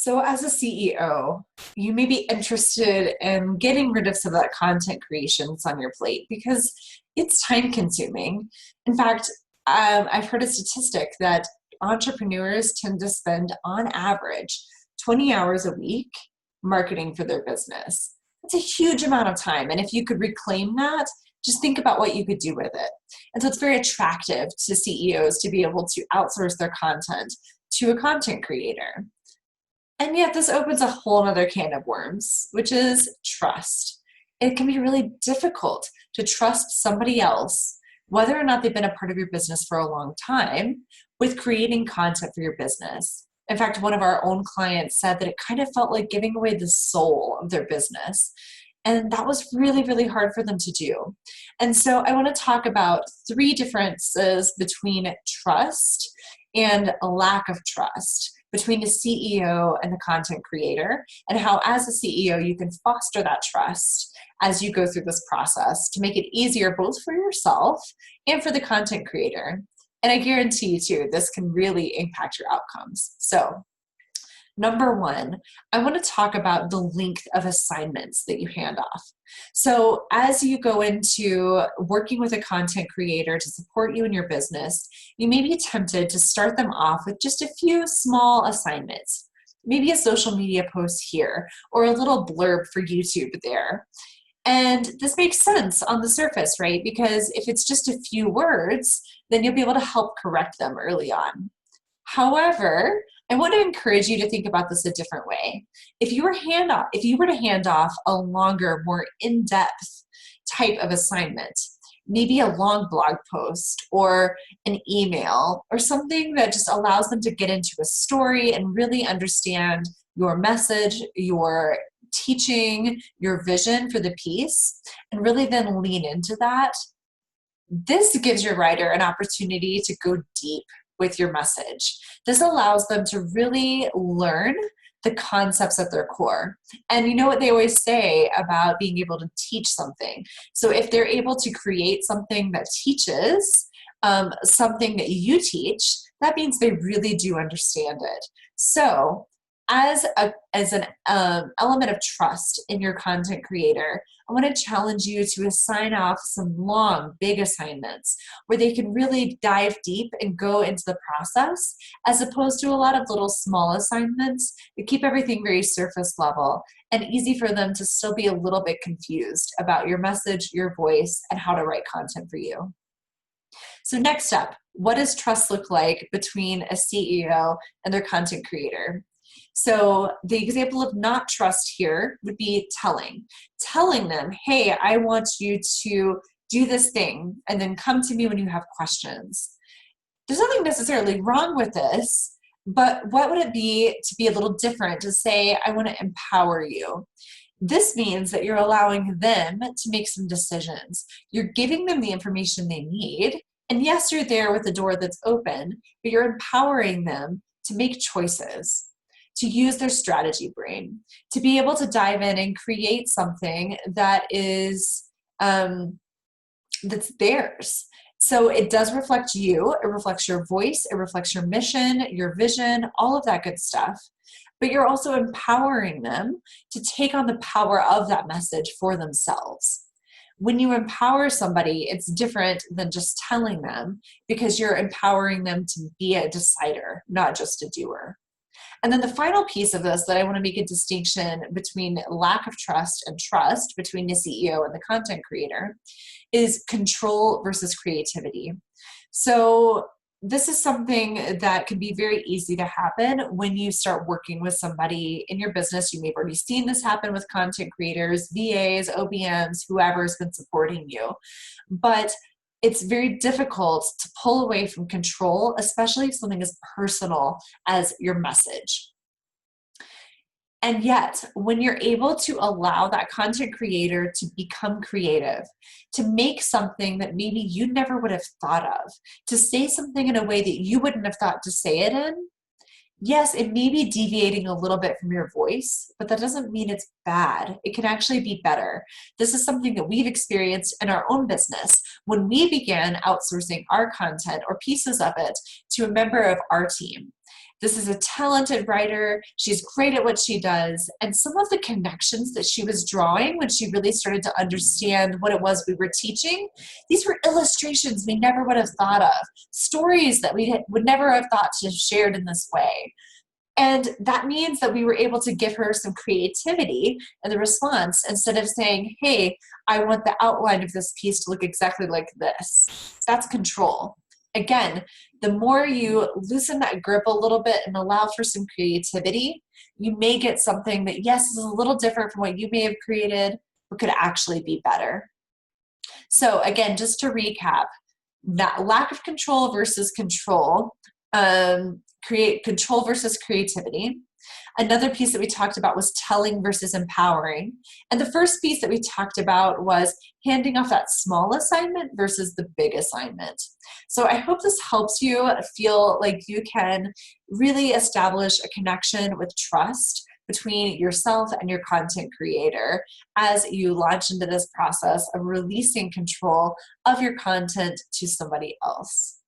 So, as a CEO, you may be interested in getting rid of some of that content creation that's on your plate because it's time consuming. In fact, I've heard a statistic that entrepreneurs tend to spend, on average, 20 hours a week marketing for their business. That's a huge amount of time. And if you could reclaim that, just think about what you could do with it. And so it's very attractive to CEOs to be able to outsource their content to a content creator. And yet, this opens a whole other can of worms, which is trust. It can be really difficult to trust somebody else, whether or not they've been a part of your business for a long time, with creating content for your business. In fact, one of our own clients said that it kind of felt like giving away the soul of their business. And that was really, really hard for them to do. And so I want to talk about three differences between trust and a lack of trust between the CEO and the content creator, and how as a CEO you can foster that trust as you go through this process to make it easier both for yourself and for the content creator. And I guarantee you too, this can really impact your outcomes. So number one, I want to talk about the length of assignments that you hand off. So as you go into working with a content creator to support you in your business, you may be tempted to start them off with just a few small assignments, maybe a social media post here or a little blurb for YouTube there. And this makes sense on the surface, right? Because if it's just a few words, then you'll be able to help correct them early on. However, I want to encourage you to think about this a different way. If you were to hand off a longer, more in-depth type of assignment, maybe a long blog post or an email or something that just allows them to get into a story and really understand your message, your teaching, your vision for the piece, and really then lean into that, this gives your writer an opportunity to go deep with your message. This allows them to really learn the concepts at their core. And you know what they always say about being able to teach something. So if they're able to create something that teaches something that you teach, that means they really do understand it. So as an element of trust in your content creator, I want to challenge you to assign off some long, big assignments where they can really dive deep and go into the process, as opposed to a lot of little small assignments that keep everything very surface level and easy for them to still be a little bit confused about your message, your voice, and how to write content for you. So next up, what does trust look like between a CEO and their content creator? So the example of not trust here would be telling them, hey, I want you to do this thing and then come to me when you have questions. There's nothing necessarily wrong with this, but what would it be to be a little different, to say, I want to empower you? This means that you're allowing them to make some decisions. You're giving them the information they need. And yes, you're there with the door that's open, but you're empowering them to make choices, to use their strategy brain, to be able to dive in and create something that is that's theirs. So it does reflect you, it reflects your voice, it reflects your mission, your vision, all of that good stuff. But you're also empowering them to take on the power of that message for themselves. When you empower somebody, it's different than just telling them, because you're empowering them to be a decider, not just a doer. And then the final piece of this that I want to make a distinction between lack of trust and trust between the CEO and the content creator is control versus creativity. So this is something that can be very easy to happen when you start working with somebody in your business. You may have already seen this happen with content creators, VAs, OBMs, whoever's been supporting you. But it's very difficult to pull away from control, especially if something as personal as your message. And yet, when you're able to allow that content creator to become creative, to make something that maybe you never would have thought of, to say something in a way that you wouldn't have thought to say it in, yes, it may be deviating a little bit from your voice, but that doesn't mean it's bad. It can actually be better. This is something that we've experienced in our own business when we began outsourcing our content or pieces of it to a member of our team. This is a talented writer. She's great at what she does. And some of the connections that she was drawing when she really started to understand what it was we were teaching, these were illustrations we never would have thought of, stories that we would never have thought to have shared in this way. And that means that we were able to give her some creativity in the response instead of saying, hey, I want the outline of this piece to look exactly like this. That's control. Again, the more you loosen that grip a little bit and allow for some creativity, you may get something that, yes, is a little different from what you may have created, but could actually be better. So again, just to recap, that lack of control versus control, create control versus creativity. Another piece that we talked about was telling versus empowering. And the first piece that we talked about was handing off that small assignment versus the big assignment. So I hope this helps you feel like you can really establish a connection with trust between yourself and your content creator as you launch into this process of releasing control of your content to somebody else.